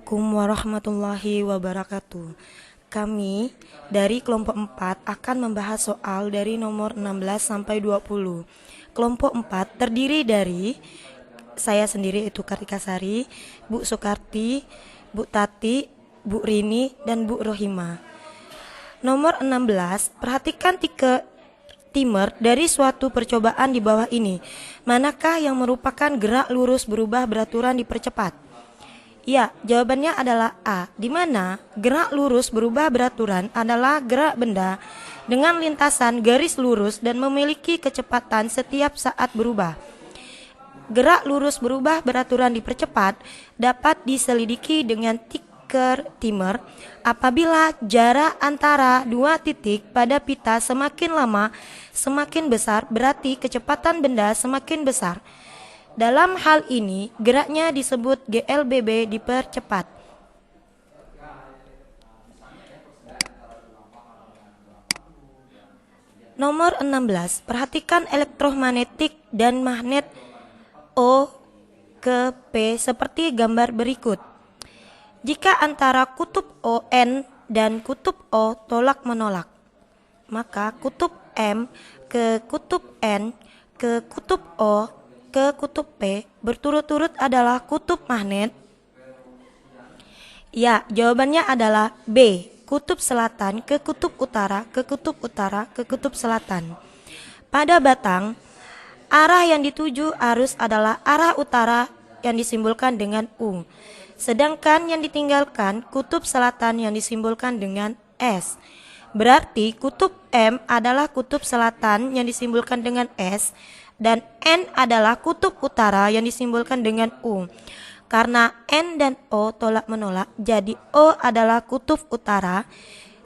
Assalamualaikum warahmatullahi wabarakatuh. Kami dari kelompok 4 akan membahas soal dari nomor 16 sampai 20. Kelompok 4 terdiri dari saya sendiri, itu Kartika Sari, Bu Sukarti, Bu Tati, Bu Rini, dan Bu Rohima. Nomor 16, perhatikan timer dari suatu percobaan di bawah ini. Manakah yang merupakan gerak lurus berubah beraturan dipercepat? Ya, jawabannya adalah A, di mana gerak lurus berubah beraturan adalah gerak benda dengan lintasan garis lurus dan memiliki kecepatan setiap saat berubah. Gerak lurus berubah beraturan dipercepat dapat diselidiki dengan timer apabila jarak antara dua titik pada pita semakin lama semakin besar, berarti kecepatan benda semakin besar. Dalam hal ini, geraknya disebut GLBB dipercepat. Nomor 16, perhatikan elektromagnetik dan magnet O ke P seperti gambar berikut. Jika antara kutub ON dan kutub O tolak menolak, maka kutub M ke kutub N ke kutub O ke kutub P berturut-turut adalah kutub magnet? Ya, jawabannya adalah B, kutub selatan ke kutub utara ke kutub utara ke kutub selatan. Pada batang, arah yang dituju arus adalah arah utara yang disimbolkan dengan U, sedangkan yang ditinggalkan kutub selatan yang disimbolkan dengan S. Berarti kutub M adalah kutub selatan yang disimbolkan dengan S, dan N adalah kutub utara yang disimbolkan dengan U. Karena N dan O tolak menolak, jadi O adalah kutub utara,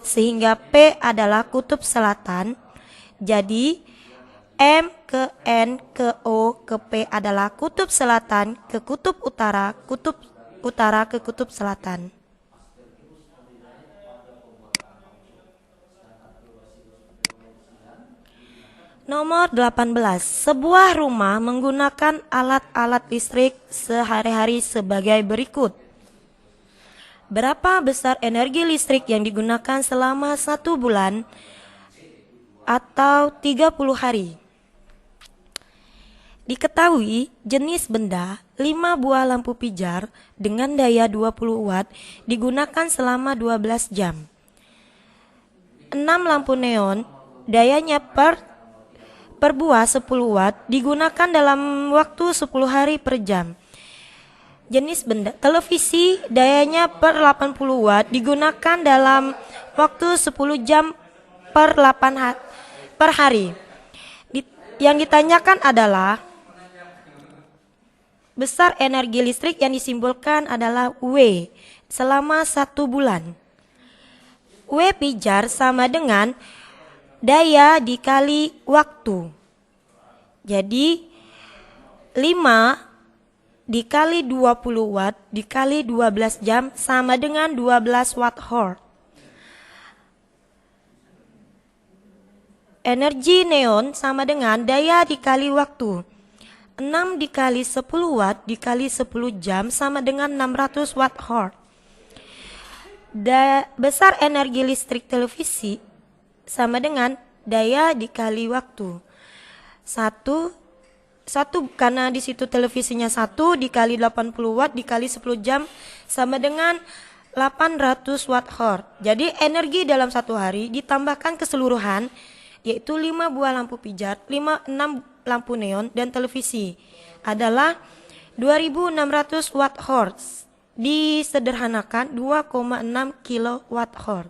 sehingga P adalah kutub selatan. Jadi M ke N ke O ke P adalah kutub selatan ke kutub utara ke kutub selatan. Nomor 18, sebuah rumah menggunakan alat-alat listrik sehari-hari sebagai berikut. Berapa besar energi listrik yang digunakan selama 1 bulan atau 30 hari? Diketahui jenis benda 5 buah lampu pijar dengan daya 20 watt digunakan selama 12 jam. 6 lampu neon dayanya per buah 10 watt digunakan dalam waktu 10 hari per jam. Jenis benda televisi dayanya per 80 watt digunakan dalam waktu 10 jam per hari. Yang ditanyakan adalah besar energi listrik yang disimbolkan adalah W selama 1 bulan. W pijar sama dengan daya dikali waktu. Jadi 5 dikali 20 watt dikali 12 jam sama dengan 12 watt hour. Energi neon sama dengan daya dikali waktu. 6 dikali 10 watt dikali 10 jam sama dengan 600 watt hour. Besar energi listrik televisi sama dengan daya dikali waktu. Satu karena di situ televisinya 1 dikali 80 watt dikali 10 jam sama dengan 800 watt hour. Jadi energi dalam 1 hari ditambahkan keseluruhan yaitu 5 buah lampu pijar, 6 lampu neon dan televisi adalah 2600 watt hour. Disederhanakan 2,6 kilowatt hour.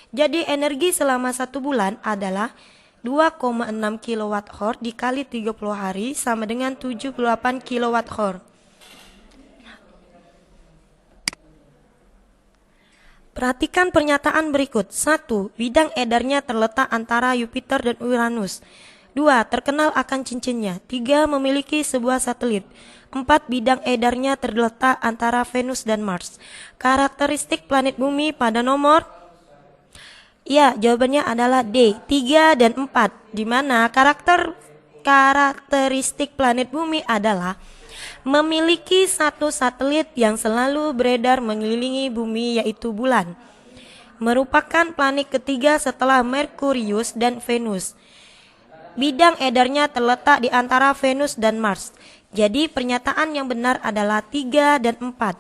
Jadi energi selama 1 bulan adalah 2,6 kilowatt hour dikali 30 hari sama dengan 78 kilowatt hour. Perhatikan pernyataan berikut. 1. Bidang edarnya terletak antara Jupiter dan Uranus. 2. Terkenal akan cincinnya. 3. Memiliki sebuah satelit. 4. Bidang edarnya terletak antara Venus dan Mars. Karakteristik planet bumi pada nomor? Ya, jawabannya adalah D, 3 dan 4, di mana karakteristik planet bumi adalah memiliki satu satelit yang selalu beredar mengelilingi bumi, yaitu bulan. Merupakan planet ketiga setelah Merkurius dan Venus. Bidang edarnya terletak di antara Venus dan Mars. Jadi pernyataan yang benar adalah 3 dan 4.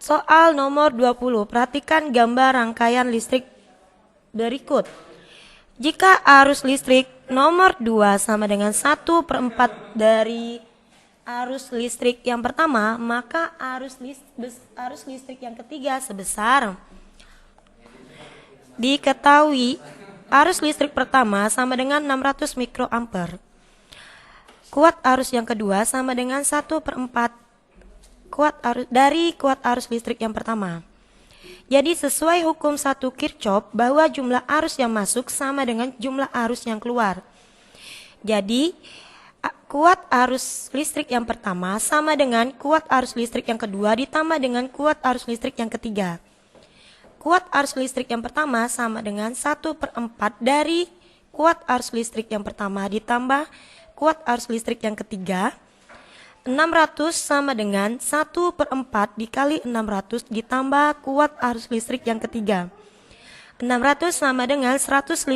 Soal nomor 20. Perhatikan gambar rangkaian listrik berikut. Jika arus listrik nomor 2 sama dengan 1/4 dari arus listrik yang pertama, maka arus listrik yang ketiga sebesar. Diketahui arus listrik pertama sama dengan 600 mikroampere. Kuat arus yang kedua sama dengan 1/4 kuat arus listrik yang pertama. Jadi sesuai hukum 1 Kirchhoff bahwa jumlah arus yang masuk sama dengan jumlah arus yang keluar. Jadi kuat arus listrik yang pertama sama dengan kuat arus listrik yang kedua ditambah dengan kuat arus listrik yang ketiga. Kuat arus listrik yang pertama sama dengan 1/4 dari kuat arus listrik yang pertama ditambah kuat arus listrik yang ketiga. 600 sama dengan 1/4 dikali 600 ditambah kuat arus listrik yang ketiga. 600 sama dengan 600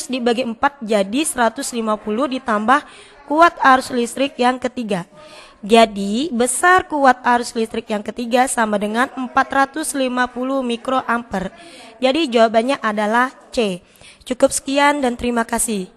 dibagi 4 jadi 150 ditambah kuat arus listrik yang ketiga. Jadi besar kuat arus listrik yang ketiga sama dengan 450 mikroampere. Jadi jawabannya adalah C. Cukup sekian dan terima kasih.